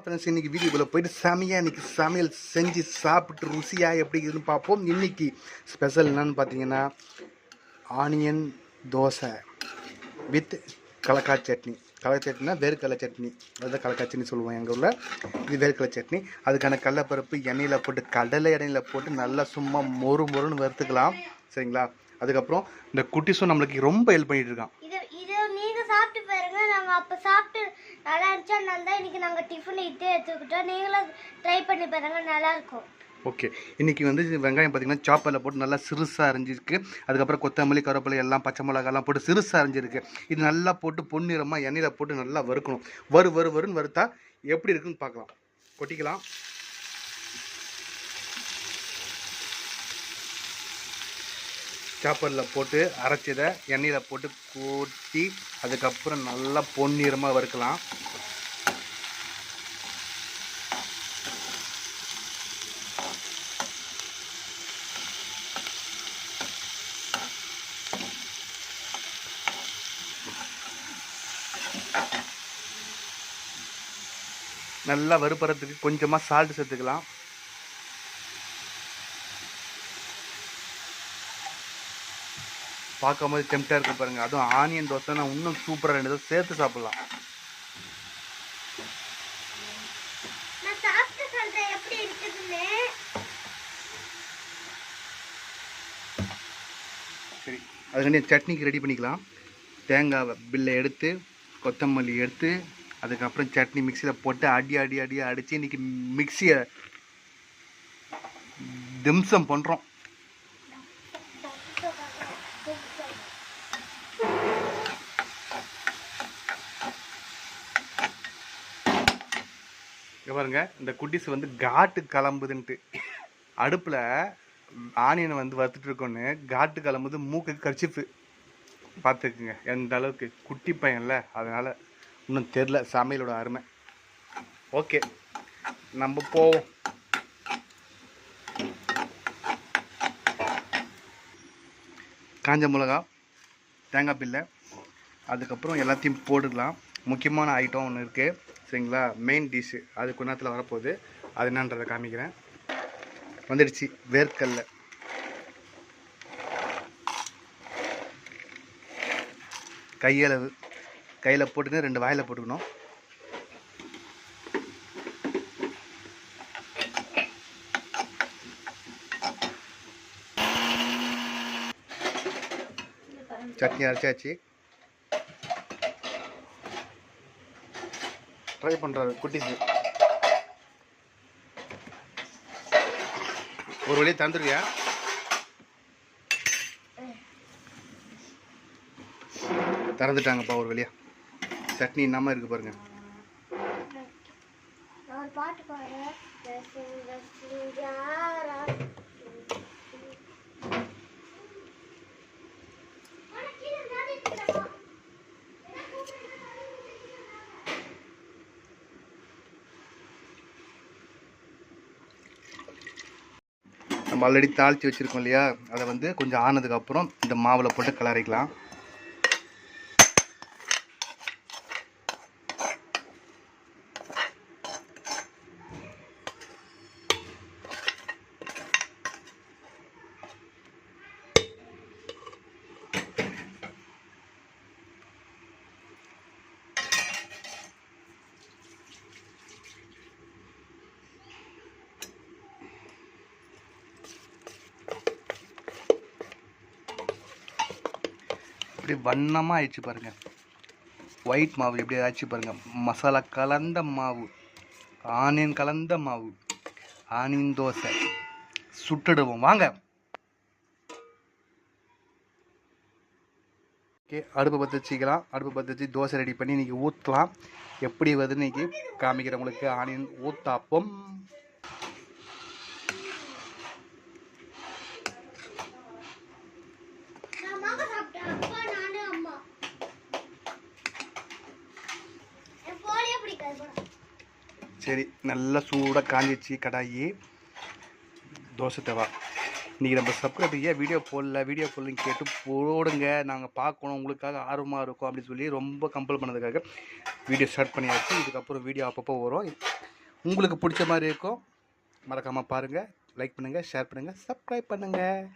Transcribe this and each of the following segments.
Friends, இன்றைக்கி வீடியோக்குள்ளே போயிட்டு செமையாக இன்றைக்கி சமையல் செஞ்சு சாப்பிட்டு ருசியாக எப்படி இருக்குதுன்னு பார்ப்போம். இன்றைக்கி ஸ்பெஷல் என்னன்னு பார்த்தீங்கன்னா ஆனியன் தோசை வித் கலக்காய் சட்னி. கலக்காய் சட்னினா வேர்க்கடலை சட்னி, அதுதான் கலக்காய் சட்னி சொல்லுவோம் எங்கள் ஊரில். இது வேர்க்கடலை சட்னி. அதுக்கான கடலைப்பருப்பு எண்ணெயில் போட்டு எண்ணெயில் போட்டு நல்லா சும்மா மொறுன்னு வறுத்துக்கலாம். சரிங்களா? அதுக்கப்புறம் இந்த குட்டிஸும் நம்மளுக்கு ரொம்ப ஹெல்ப் பண்ணிட்டு இருக்கான். சாப்பிட்டு பாருங்க. நாங்கள் அப்போ சாப்பிட்டு நல்லா இருந்துச்சா தான் இன்றைக்கி நாங்கள் டிஃபன் இதே எடுத்துக்கிட்டோம். நீங்களும் ட்ரை பண்ணி பாருங்க, நல்லாயிருக்கும். ஓகே, இன்றைக்கி வந்து வெங்காயம் பார்த்திங்கன்னா சாப்பரில் போட்டு நல்லா சிறுசாக அரைஞ்சிருக்கு. அதுக்கப்புறம் கொத்தமல்லி கருவேப்பிலை எல்லாம் பச்சை மிளகாலாம் போட்டு சிறுசாக அரைஞ்சிருக்கு. இது நல்லா போட்டு பொன்னிறமாக எண்ணெயில் போட்டு நல்லா வறுக்கணும். வருன்னு வறுத்தா எப்படி இருக்குன்னு பார்க்கலாம். கொட்டிக்கலாம். சாப்பரில் போட்டு அரைச்சதை எண்ணெயில் போட்டு கொட்டி அதுக்கப்புறம் நல்லா பொன்னிறமாக வறுக்கலாம். நல்லா வறுப்பறதுக்கு கொஞ்சமாக சால்ட் சேர்த்துக்கலாம். பார்க்கும் போது டெம்ப்டாக இருக்கும் பாருங்கள். அதுவும் ஆனியன் தோசைனா இன்னும் சூப்பராக ரெண்டு தோசை சேர்த்து சாப்பிட்லாம். சரி, அதுக்காண்டி சட்னிக்கு ரெடி பண்ணிக்கலாம். தேங்காய் பில்லை எடுத்து கொத்தமல்லி எடுத்து அதுக்கப்புறம் சட்னி மிக்சியில் போட்டு அடித்து இன்றைக்கி மிக்சியை திம்சம் பண்ணுறோம். பாருங்க, இந்த குட்டிஸ் வந்து காட்டு கிளம்புதுன்ட்டு அடுப்பில் ஆனியனை வந்து வறுத்துட்டு இருக்கோன்னு காட்டு கிளம்புது. மூக்குக்கு கர்ச்சிப்பு பார்த்துக்குங்க. எந்த அளவுக்கு குட்டி பையன்ல, அதனால் இன்னும் தெரில சமையலோட அருமை. ஓகே, நம்ம போவோம். காஞ்ச மிளகா, தேங்காய் பில்லை, அதுக்கப்புறம் எல்லாத்தையும் போட்டுக்கலாம். முக்கியமான ஐட்டம் ஒன்று இருக்குது, சரிங்களா? மெயின் டிஷ்ஷு, அது கொஞ்ச நேரத்தில் வரப்போகுது. அது என்னன்றதை காமிக்கிறேன். வந்துடுச்சு வேர்க்கடலை. கையளவு கையில் போட்டுன்னு 2 வாயில் போட்டுக்கணும். சட்னி அரைச்சாச்சு. ட்ரை பண்ணுறாரு குட்டிஸு. ஒரு வழியாக தந்துருவியா? திறந்துட்டாங்கப்பா ஒரு வழியா. சட்னி இன்னாமல் இருக்குது பாருங்கள். நம்ம ஆல்ரெடி தாளித்து வச்சுருக்கோம் இல்லையா, அதை வந்து கொஞ்சம் ஆனதுக்கப்புறம் இந்த மாவில் போட்டு கிளறிக்கலாம். இப்படி வண்ணமாக ஆயிடுச்சு பாருங்கள். ஒயிட் மாவு எப்படி ஆயிடுச்சு பாருங்கள். மசாலா கலந்த மாவு, ஆனியன் கலந்த மாவு, ஆனியன் தோசை சுட்டுடுவோம் வாங்க. ஓகே, அடுப்பு பற்ற வச்சுக்கலாம். அடுப்பு பற்ற வச்சு தோசை ரெடி பண்ணி இன்றைக்கி ஊற்றலாம். எப்படி வருதுன்னு இன்றைக்கி காமிக்கிறவங்களுக்கு ஆனியன் ஊத்தாப்பம். சரி, நல்லா சூடாக காஞ்சிச்சு கடாயி. தோசை தவா. இன்றைக்கி நம்ம சப்ஸ்கிரைபர் ஏன் வீடியோ போடலன்னு கேட்டு போடுங்க, நாங்கள் பார்க்கணும், உங்களுக்காக ஆர்வமாக இருக்கும் அப்படின்னு சொல்லி ரொம்ப கம்பல் பண்ணதுக்காக வீடியோ ஸ்டார்ட் பண்ணியாச்சு. இதுக்கப்புறம் வீடியோ அப்பப்போ வரும். உங்களுக்கு பிடிச்ச மாதிரி இருக்கும். மறக்காமல் பாருங்கள், லைக் பண்ணுங்கள், ஷேர் பண்ணுங்கள், சப்ஸ்கிரைப் பண்ணுங்கள்,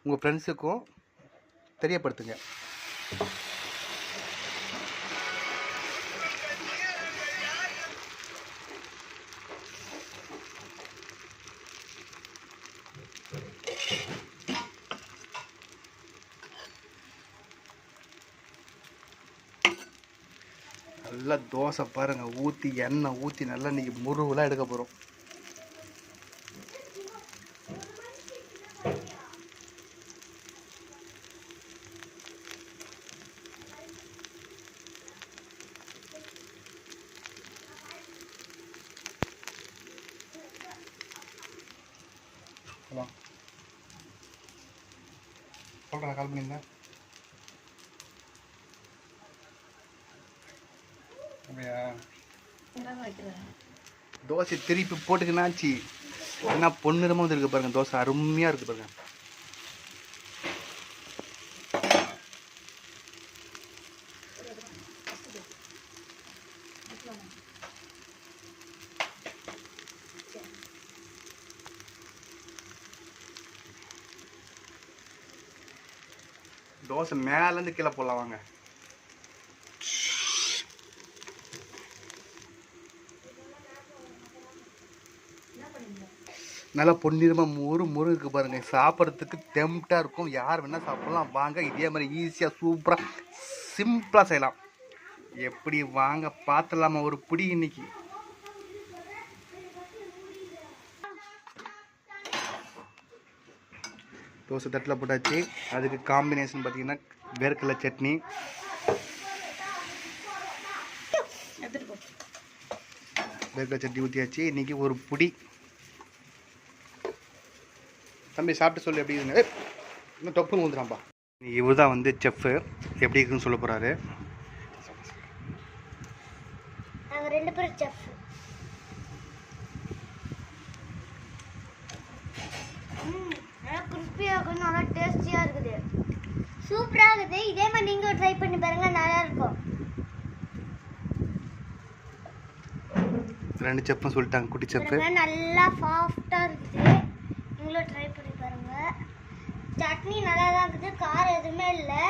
உங்கள் ஃப்ரெண்ட்ஸுக்கும் தெரியப்படுத்துங்க. நல்லா தோசை பாருங்கள் ஊற்றி எண்ணெய் ஊற்றி நல்லா இன்றைக்கி முருகெலாம் எடுக்க போகிறோம். ஹலோ சொல்கிறேன், கால் பண்ணியிருந்தேன். அப்படியா? தோசை திருப்பி போட்டுக்கினாச்சு. என்ன பொன்னிறமாக வந்து இருக்கு பாருங்க, தோசை அருமையாக இருக்குது பாருங்க. தோசை மேலேருந்து கீழே போடலாம் வாங்க. நல்லா பொன்னிறமாக முறுக்கு பாருங்க, சாப்பிட்றதுக்கு டெம்ப்டாக இருக்கும். யார் வேணால் சாப்பிட்லாம் வாங்க. இதே மாதிரி ஈஸியாக சூப்பராக சிம்பிளாக செய்யலாம். எப்படி வாங்க பார்த்துலாமா ஒரு பிடி. இன்னைக்கு தோசை தட்டில் போட்டாச்சு. அதுக்கு காம்பினேஷன் பார்த்தீங்கன்னா வேர்க்கடலை சட்னி, வேர்க்கடலை சட்னி ஊற்றியாச்சு. இன்றைக்கி ஒரு பிடி. தம்பி சாப்பிட்டு சொல்லு எப்படி இருக்குங்க. இன்னும் தொப்புன்னு ஊந்துடாம்பா. இவர் தான் வந்து செஃப்பு, எப்படி இருக்குன்னு சொல்ல போகிறாரு. நாங்கள் 2 பேரும் செஃப். நல்லா கிறிஸ்பியாக இருக்கும், நல்லா டேஸ்டியாக இருக்குது, சூப்பராக இருக்குது. இதே மாதிரி நீங்கள் ட்ரை பண்ணி பாருங்கள், நல்லா இருக்கும். 2 செஃப்பும் சொல்லிட்டாங்க, குட்டி செஃப்பு. நல்லா சாஃப்டாக இருக்குது, நீங்களும் ட்ரை பண்ணி பாருங்கள். சட்னி நல்லா தான் இருக்குது, காரம் எதுவுமே இல்லை.